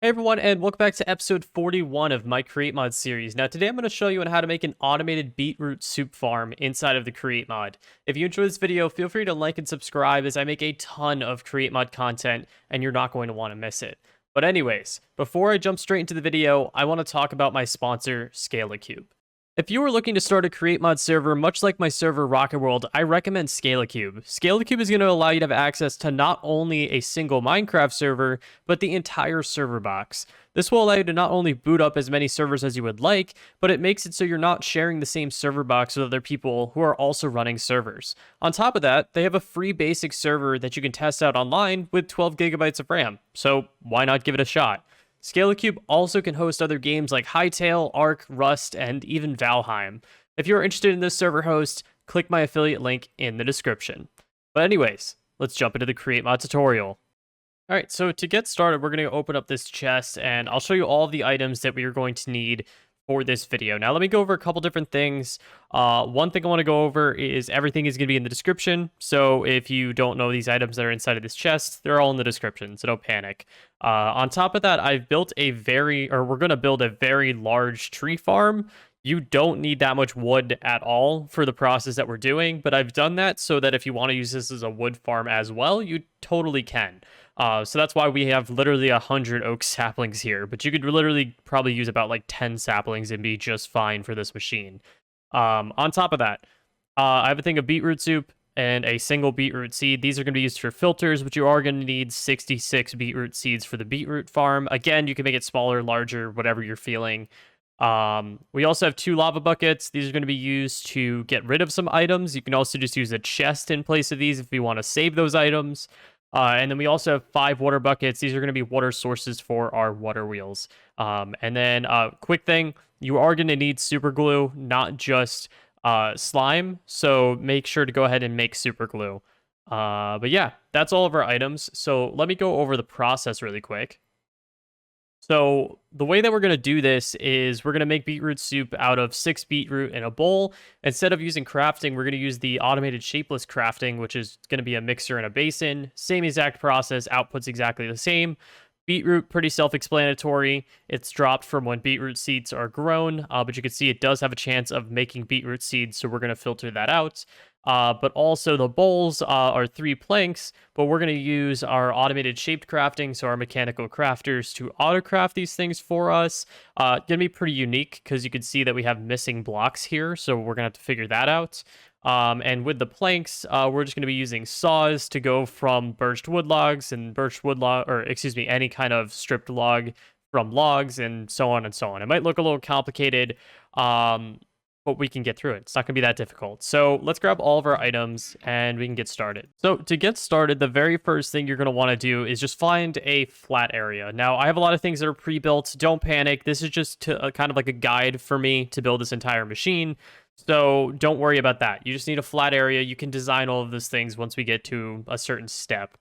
Hey everyone, and welcome back to episode 41 of my Create Mod series. Now today I'm going to show you on how to make an automated beetroot soup farm inside of the Create Mod. If you enjoy this video, feel free to like and subscribe as I make a ton of Create Mod content and you're not going to want to miss it. But anyways, before I jump straight into the video, I want to talk about my sponsor, ScalaCube. If you are looking to start a Create Mod server, much like my server Rocket World, I recommend ScalaCube. ScalaCube is going to allow you to have access to not only a single Minecraft server, but the entire server box. This will allow you to not only boot up as many servers as you would like, but it makes it so you're not sharing the same server box with other people who are also running servers. On top of that, they have a free basic server that you can test out online with 12 gigabytes of RAM, so why not give it a shot? ScalaCube also can host other games like Hytale, Ark, Rust, and even Valheim. If you're interested in this server host, click my affiliate link in the description. But anyways, let's jump into the Create Mod tutorial. Alright, so to get started, we're going to open up this chest, and I'll show you all the items that we are going to need for this video. Now, let me go over a couple different things. One thing I want to go over is everything is going to be in the description. So if you don't know these items that are inside of this chest, they're all in the description, so don't panic. On top of that, we're going to build a very large tree farm. You don't need that much wood at all for the process that we're doing, but I've done that so that if you want to use this as a wood farm as well, you totally can. So that's why we have literally 100 oak saplings here, but you could literally probably use about like 10 saplings and be just fine for this machine. On top of that, I have a thing of beetroot soup and a single beetroot seed. These are going to be used for filters, but you are going to need 66 beetroot seeds for the beetroot farm. Again, you can make it smaller, larger, whatever you're feeling. We also have 2 lava buckets. These are going to be used to get rid of some items. You can also just use a chest in place of these if you want to save those items. And then we also have 5 water buckets. These are going to be water sources for our water wheels. And then quick thing, you are going to need super glue, not just slime. So make sure to go ahead and make super glue. But yeah, that's all of our items. So let me go over the process really quick. So the way that we're going to do this is we're going to make beetroot soup out of 6 beetroot in a bowl. Instead of using crafting, we're going to use the automated shapeless crafting, which is going to be a mixer and a basin. Same exact process, output's exactly the same. Beetroot, pretty self-explanatory. It's dropped from when beetroot seeds are grown, but you can see it does have a chance of making beetroot seeds, so we're going to filter that out. But also the bowls are 3 planks, but we're going to use our automated shaped crafting, so our mechanical crafters, to auto-craft these things for us. Going to be pretty unique because you can see that we have missing blocks here, so we're going to have to figure that out. And with the planks, we're just going to be using saws to go from birched wood logs and any kind of stripped log from logs and so on and so on. It might look a little complicated, but we can get through it. It's not going to be that difficult. So let's grab all of our items and we can get started. So to get started, the very first thing you're going to want to do is just find a flat area. Now, I have a lot of things that are pre-built. Don't panic. This is just kind of like a guide for me to build this entire machine. So don't worry about that. You just need a flat area. You can design all of those things once we get to a certain step.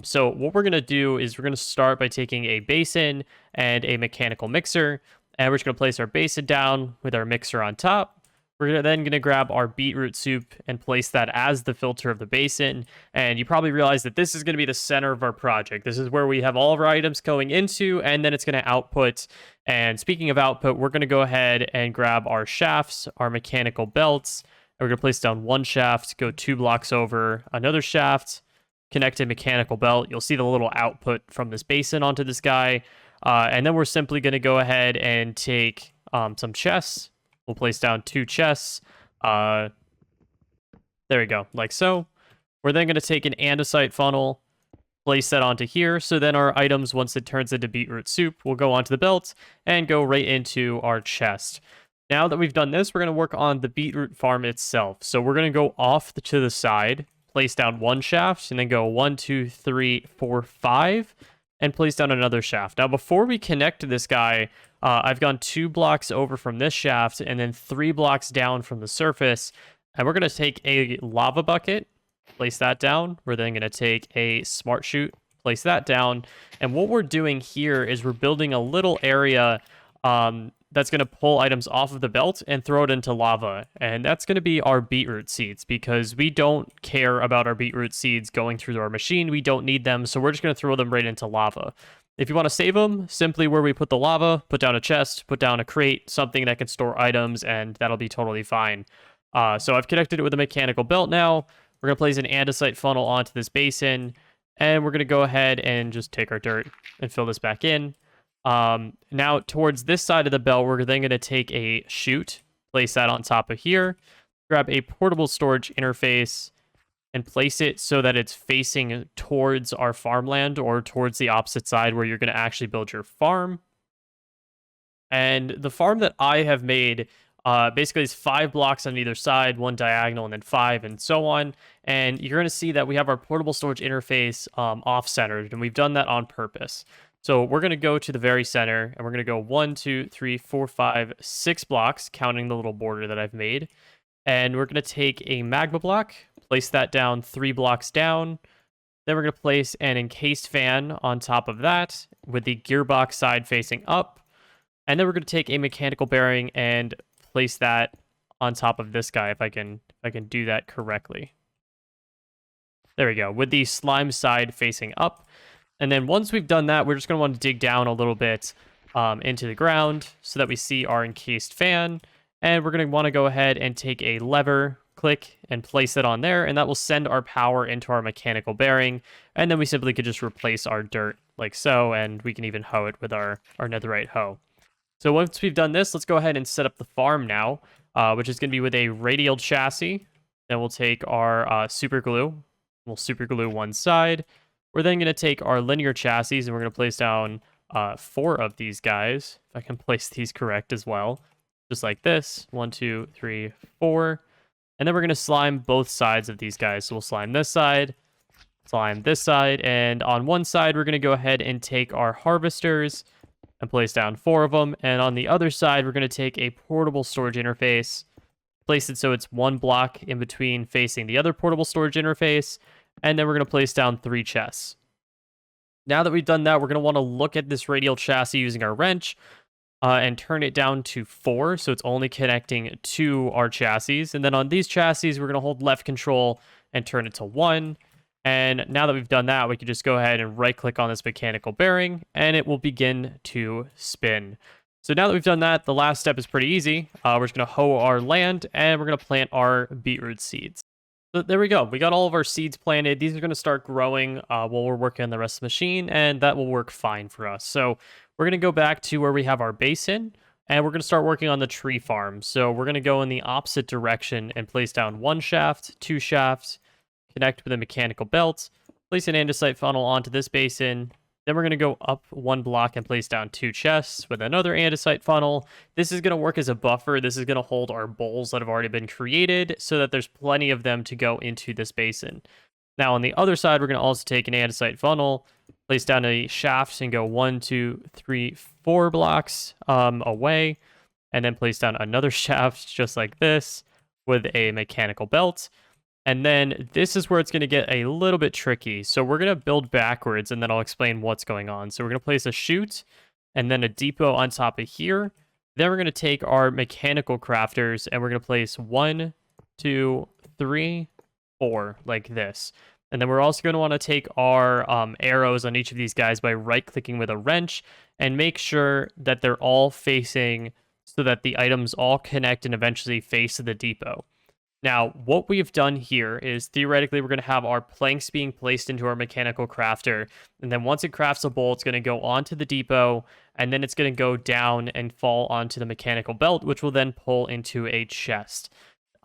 So what we're going to do is we're going to start by taking a basin and a mechanical mixer. And we're just going to place our basin down with our mixer on top. We're then going to grab our beetroot soup and place that as the filter of the basin. And you probably realize that this is going to be the center of our project. This is where we have all of our items going into, and then it's going to output. And speaking of output, we're going to go ahead and grab our shafts, our mechanical belts. And we're going to place down 1 shaft, go 2 blocks over, another shaft, connect a mechanical belt. You'll see the little output from this basin onto this guy. And then we're simply going to go ahead and take some chests. We'll place down 2 chests. There we go, like so. We're then going to take an andesite funnel, place that onto here. So then our items, once it turns into beetroot soup, will go onto the belt and go right into our chest. Now that we've done this, we're going to work on the beetroot farm itself. So we're going to go off to the side, place down 1 shaft, and then go 1, 2, 3, 4, 5. And place down another shaft. Now, before we connect to this guy, I've gone 2 blocks over from this shaft and then 3 blocks down from the surface. And we're going to take a lava bucket, place that down. We're then going to take a smart chute, place that down. And what we're doing here is we're building a little area that's going to pull items off of the belt and throw it into lava. And that's going to be our beetroot seeds, because we don't care about our beetroot seeds going through our machine. We don't need them, so we're just going to throw them right into lava. If you want to save them, simply where we put the lava, put down a chest, put down a crate, something that can store items, and that'll be totally fine. So I've connected it with a mechanical belt now. We're going to place an andesite funnel onto this basin, and we're going to go ahead and just take our dirt and fill this back in. Now, towards this side of the belt, we're then going to take a chute, place that on top of here, grab a portable storage interface, and place it so that it's facing towards our farmland or towards the opposite side where you're going to actually build your farm. And the farm that I have made basically is 5 blocks on either side, 1 diagonal, and then 5, and so on. And you're going to see that we have our portable storage interface off-centered, and we've done that on purpose. So we're going to go to the very center, and we're going to go 1, 2, 3, 4, 5, 6 blocks, counting the little border that I've made. And we're going to take a magma block, place that down 3 blocks down. Then we're going to place an encased fan on top of that with the gearbox side facing up. And then we're going to take a mechanical bearing and place that on top of this guy if I can do that correctly. There we go, with the slime side facing up. And then once we've done that, we're just going to want to dig down a little bit into the ground so that we see our encased fan. And we're going to want to go ahead and take a lever, click, and place it on there, and that will send our power into our mechanical bearing. And then we simply could just replace our dirt like so, and we can even hoe it with our netherite hoe. So once we've done this, let's go ahead and set up the farm now, which is going to be with a radial chassis. Then we'll take our super glue. We'll super glue one side. We're then going to take our linear chassis, and we're going to place down 4 of these guys, if I can place these correct as well. Just like this, 1, 2, 3, 4. And then we're going to slime both sides of these guys. So we'll slime this side, and on one side, we're going to go ahead and take our harvesters and place down 4 of them. And on the other side, we're going to take a portable storage interface, place it so it's 1 block in between facing the other portable storage interface, and then we're going to place down 3 chests. Now that we've done that, we're going to want to look at this radial chassis using our wrench, and turn it down to 4, so it's only connecting to our chassis. And then on these chassis, we're going to hold left control and turn it to 1. And now that we've done that, we can just go ahead and right-click on this mechanical bearing, and it will begin to spin. So now that we've done that, the last step is pretty easy. We're just going to hoe our land, and we're going to plant our beetroot seeds. So there we go. We got all of our seeds planted. These are going to start growing while we're working on the rest of the machine, and that will work fine for us. So we're going to go back to where we have our basin, and we're going to start working on the tree farm. So we're going to go in the opposite direction and place down 1 shaft, 2 shafts, connect with a mechanical belt, place an andesite funnel onto this basin. Then we're going to go up 1 block and place down 2 chests with another andesite funnel. This is going to work as a buffer. This is going to hold our bowls that have already been created so that there's plenty of them to go into this basin. Now on the other side, we're going to also take an andesite funnel, place down a shaft and go 1, 2, 3, 4 blocks away, and then place down another shaft just like this with a mechanical belt. And then this is where it's going to get a little bit tricky. So we're going to build backwards, and then I'll explain what's going on. So we're going to place a chute and then a depot on top of here. Then we're going to take our mechanical crafters, and we're going to place 1, 2, 3, 4 like this. And then we're also going to want to take our arrows on each of these guys by right-clicking with a wrench and make sure that they're all facing so that the items all connect and eventually face the depot. Now, what we've done here is theoretically we're going to have our planks being placed into our mechanical crafter, and then once it crafts a bowl, it's going to go onto the depot, and then it's going to go down and fall onto the mechanical belt, which will then pull into a chest.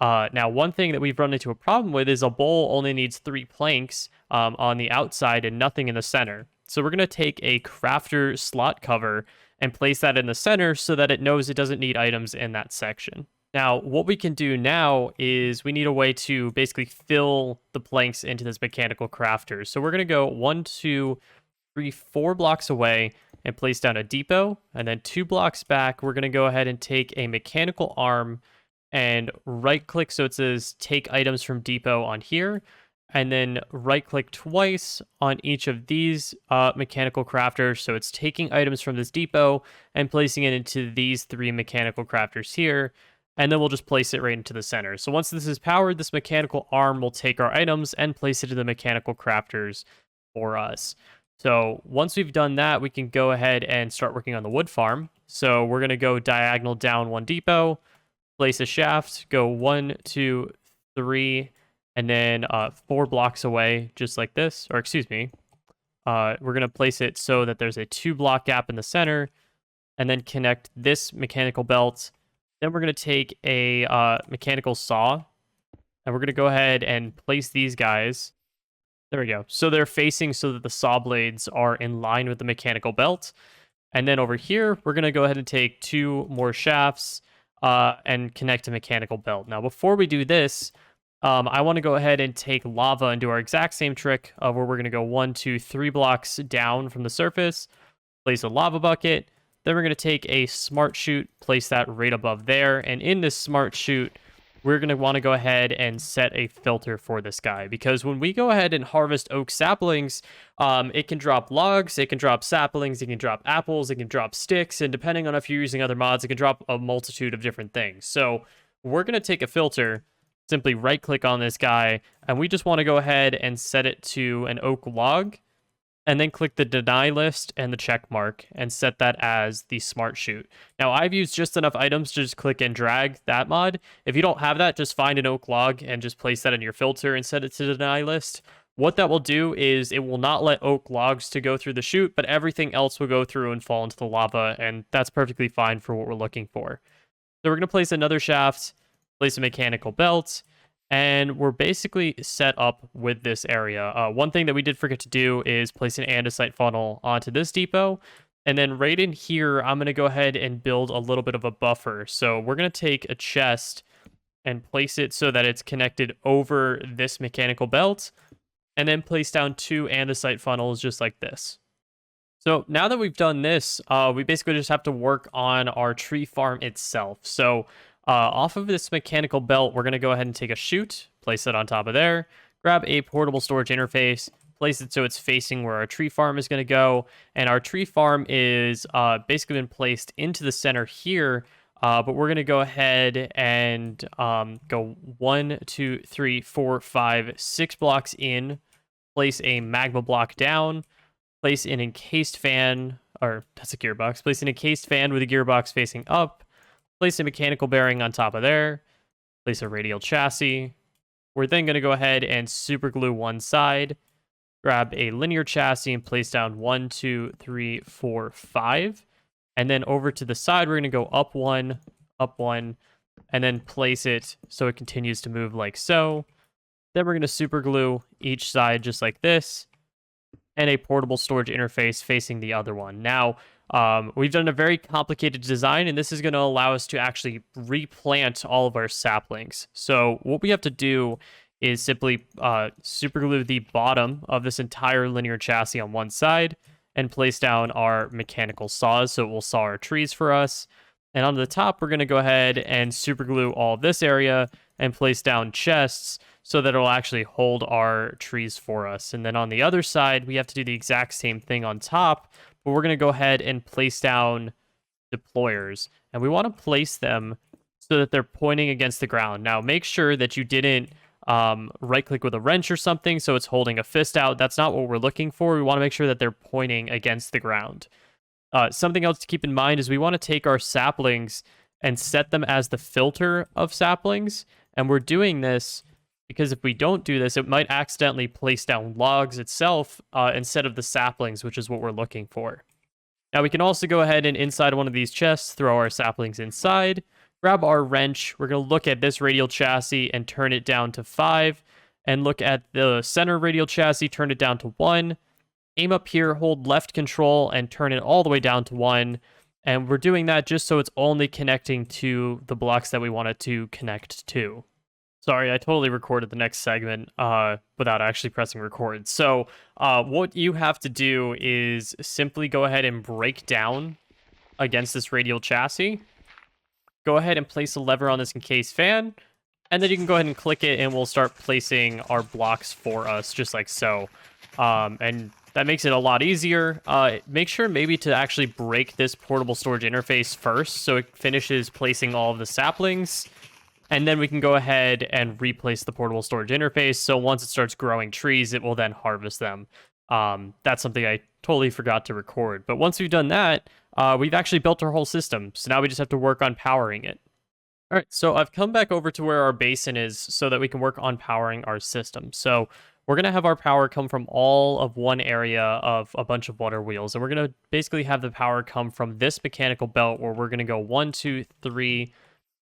Now, one thing that we've run into a problem with is a bowl only needs 3 planks on the outside and nothing in the center. So we're going to take a crafter slot cover and place that in the center so that it knows it doesn't need items in that section. Now, what we can do now is we need a way to basically fill the planks into this mechanical crafter. So we're going to go 1, 2, 3, 4 blocks away and place down a depot. And then 2 blocks back, we're going to go ahead and take a mechanical arm and right click so it says take items from depot on here. And then right click twice on each of these mechanical crafters. So it's taking items from this depot and placing it into these 3 mechanical crafters here. And then we'll just place it right into the center. So once this is powered, this mechanical arm will take our items and place it in the mechanical crafters for us. So once we've done that, we can go ahead and start working on the wood farm. So we're going to go diagonal down one depot, place a shaft, go 1, 2, 3, and then 4 blocks away, just like this, or excuse me. We're going to place it so that there's a 2-block gap in the center, and then connect this mechanical belt. Then we're going to take a mechanical saw, and we're going to go ahead and place these guys. There we go. So they're facing so that the saw blades are in line with the mechanical belt. And then over here, we're going to go ahead and take 2 more shafts and connect a mechanical belt. Now, before we do this, I want to go ahead and take lava and do our exact same trick of where we're going to go 1, 2, 3 blocks down from the surface, place a lava bucket. Then we're going to take a smart chute, place that right above there. And in this smart chute, we're going to want to go ahead and set a filter for this guy, because when we go ahead and harvest oak saplings, it can drop logs, it can drop saplings, it can drop apples, it can drop sticks, and depending on if you're using other mods, it can drop a multitude of different things. So we're going to take a filter, simply right click on this guy, and we just want to go ahead and set it to an oak log, and then click the deny list and the check mark and set that as the smart chute. Now, I've used just enough items to just click and drag that mod. If you don't have that, just find an oak log and just place that in your filter and set it to deny list. What that will do is it will not let oak logs to go through the chute, but everything else will go through and fall into the lava, and that's perfectly fine for what we're looking for. So we're going to place another shaft, place a mechanical belt, and we're basically set up with this area. One thing that we did forget to do is place an andesite funnel onto this depot. And then right in here, I'm going to go ahead and build a little bit of a buffer. So we're going to take a chest and place it so that it's connected over this mechanical belt. And then place down 2 andesite funnels just like this. So now that we've done this, we basically just have to work on our tree farm itself. So off of this mechanical belt, we're going to go ahead and take a chute, place it on top of there, grab a portable storage interface, place it so it's facing where our tree farm is going to go. And our tree farm is basically been placed into the center here, but we're going to go ahead and go 1, 2, 3, 4, 5, 6 blocks in, place a magma block down, place an encased fan, or that's a gearbox, place an encased fan with a gearbox facing up, place a mechanical bearing on top of there, place a radial chassis. We're then going to go ahead and super glue one side, grab a linear chassis and place down 1, 2, 3, 4, 5. And then over to the side, we're going to go up one, and then place it so it continues to move like so. Then we're going to super glue each side just like this, and a portable storage interface facing the other one. Now, we've done a very complicated design, and this is going to allow us to actually replant all of our saplings. So what we have to do is simply super glue the bottom of this entire linear chassis on one side and place down our mechanical saws so it will saw our trees for us. And on the top, we're going to go ahead and super glue all of this area and place down chests so that it'll actually hold our trees for us. And then on the other side, we have to do the exact same thing on top, but we're going to go ahead and place down deployers. And we want to place them so that they're pointing against the ground. Now, make sure that you didn't right-click with a wrench or something so it's holding a fist out. That's not what we're looking for. We want to make sure that they're pointing against the ground. Something else to keep in mind is we want to take our saplings and set them as the filter of saplings. And we're doing this because if we don't do this, it might accidentally place down logs itself instead of the saplings, which is what we're looking for. Now we can also go ahead and inside one of these chests, throw our saplings inside, grab our wrench. We're going to look at this radial chassis and turn it down to 5, and look at the center radial chassis, turn it down to 1. Aim up here, hold left control, and turn it all the way down to 1. And we're doing that just so it's only connecting to the blocks that we want it to connect to. Sorry, I totally recorded the next segment without actually pressing record. So what you have to do is simply go ahead and break down against this radial chassis. Go ahead and place a lever on this encased fan, and then you can go ahead and click it, and we'll start placing our blocks for us, just like so. And that makes it a lot easier. Make sure maybe to actually break this portable storage interface first, so it finishes placing all of the saplings. And then we can go ahead and replace the portable storage interface. So once it starts growing trees, it will then harvest them. That's something I totally forgot to record. But once we've done that, we've actually built our whole system. So now we just have to work on powering it. All right, so I've come back over to where our basin is so that we can work on powering our system. So we're going to have our power come from all of one area of a bunch of water wheels. And we're going to basically have the power come from this mechanical belt where we're going to go 1, 2, 3,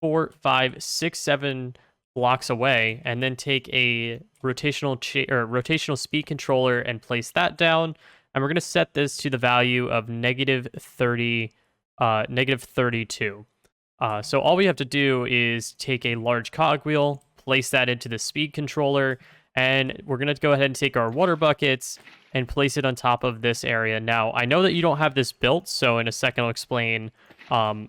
4, 5, 6, 7 blocks away, and then take a rotational speed controller and place that down. And we're going to set this to the value of negative 32. So all we have to do is take a large cogwheel, place that into the speed controller, and we're going to go ahead and take our water buckets and place it on top of this area. Now, I know that you don't have this built, so in a second I'll explain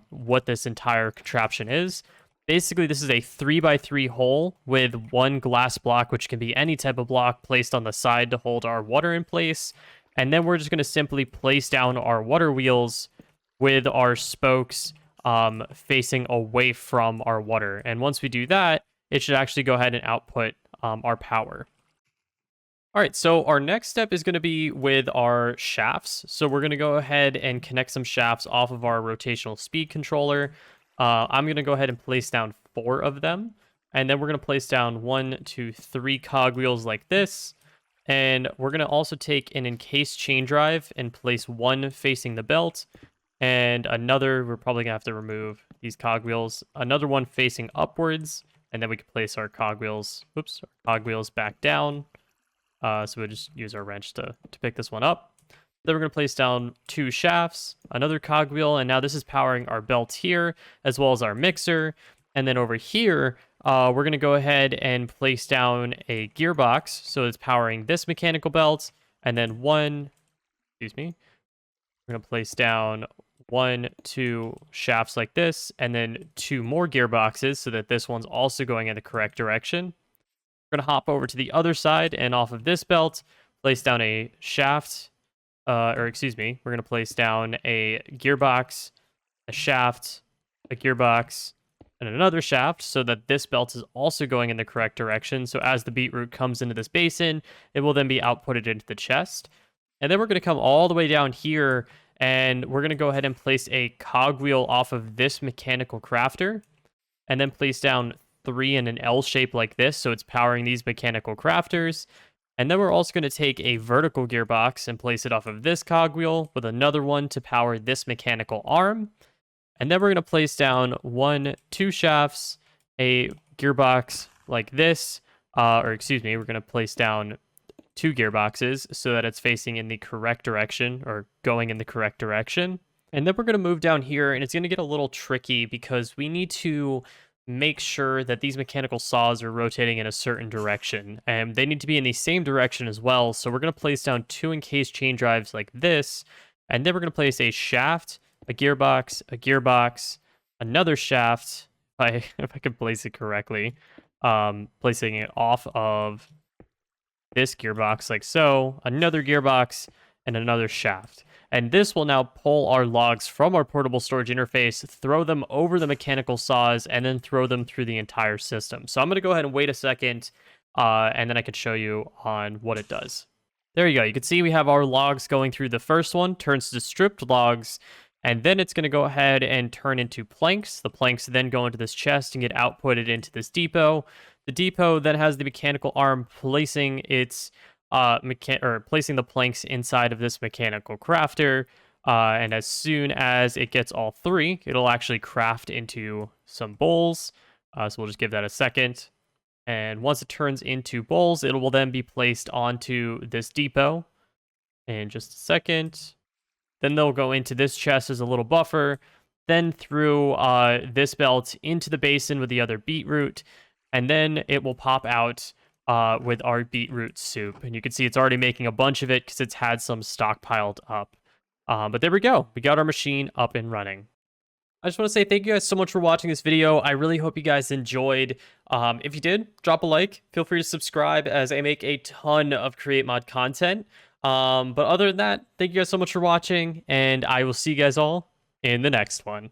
what this entire contraption is. Basically, this is a 3x3 hole with one glass block, which can be any type of block, placed on the side to hold our water in place. And then we're just going to simply place down our water wheels with our spokes facing away from our water. And once we do that, it should actually go ahead and output our power. All right, so our next step is going to be with our shafts. So we're going to go ahead and connect some shafts off of our rotational speed controller. I'm going to go ahead and place down 4 of them. And then we're going to place down 1, 2, 3 cogwheels like this. And we're going to also take an encased chain drive and place one facing the belt. And another, we're probably going to have to remove these cogwheels. Another one facing upwards. And then we can place our cogwheels, back down. So we'll just use our wrench to pick this one up. Then we're going to place down 2 shafts, another cogwheel, and now this is powering our belt here, as well as our mixer. And then over here, we're going to go ahead and place down a gearbox, so it's powering this mechanical belt. And then we're going to place down 1, 2 shafts like this, and then 2 more gearboxes, so that this one's also going in the correct direction. We're going to hop over to the other side, and off of this belt, place down a shaft. We're going to place down a gearbox, a shaft, a gearbox, and another shaft so that this belt is also going in the correct direction. So as the beetroot comes into this basin, it will then be outputted into the chest. And then we're going to come all the way down here, and we're going to go ahead and place a cogwheel off of this mechanical crafter, and then place down 3 in an L shape like this, so it's powering these mechanical crafters. And then we're also going to take a vertical gearbox and place it off of this cogwheel with another one to power this mechanical arm. And then we're going to place down 1, 2 shafts, a gearbox like this, we're going to place down 2 gearboxes so that it's facing in the correct direction, or going in the correct direction. And then we're going to move down here, and it's going to get a little tricky because we need to make sure that these mechanical saws are rotating in a certain direction, and they need to be in the same direction as well. So we're going to place down 2 encased chain drives like this, and then we're going to place a shaft, a gearbox, another shaft, if I can place it correctly, placing it off of this gearbox like so, another gearbox, and another shaft. And this will now pull our logs from our portable storage interface, throw them over the mechanical saws, and then throw them through the entire system. So I'm going to go ahead and wait a second, and then I could show you on what it does. There you go. You can see we have our logs going through. The first one turns to stripped logs, and then it's going to go ahead and turn into planks. The planks then go into this chest and get outputted into this depot. The depot then has the mechanical arm placing its placing the planks inside of this mechanical crafter, and as soon as it gets all 3, it'll actually craft into some bowls. So we'll just give that a second, and once it turns into bowls, it will then be placed onto this depot in just a second. Then they'll go into this chest as a little buffer, then through this belt into the basin with the other beetroot, and then it will pop out with our beetroot soup. And you can see it's already making a bunch of it because it's had some stockpiled up. But there we go. We got our machine up and running. I just want to say thank you guys so much for watching this video. I really hope you guys enjoyed. If you did, drop a like. Feel free to subscribe as I make a ton of Create Mod content. But other than that, thank you guys so much for watching, and I will see you guys all in the next one.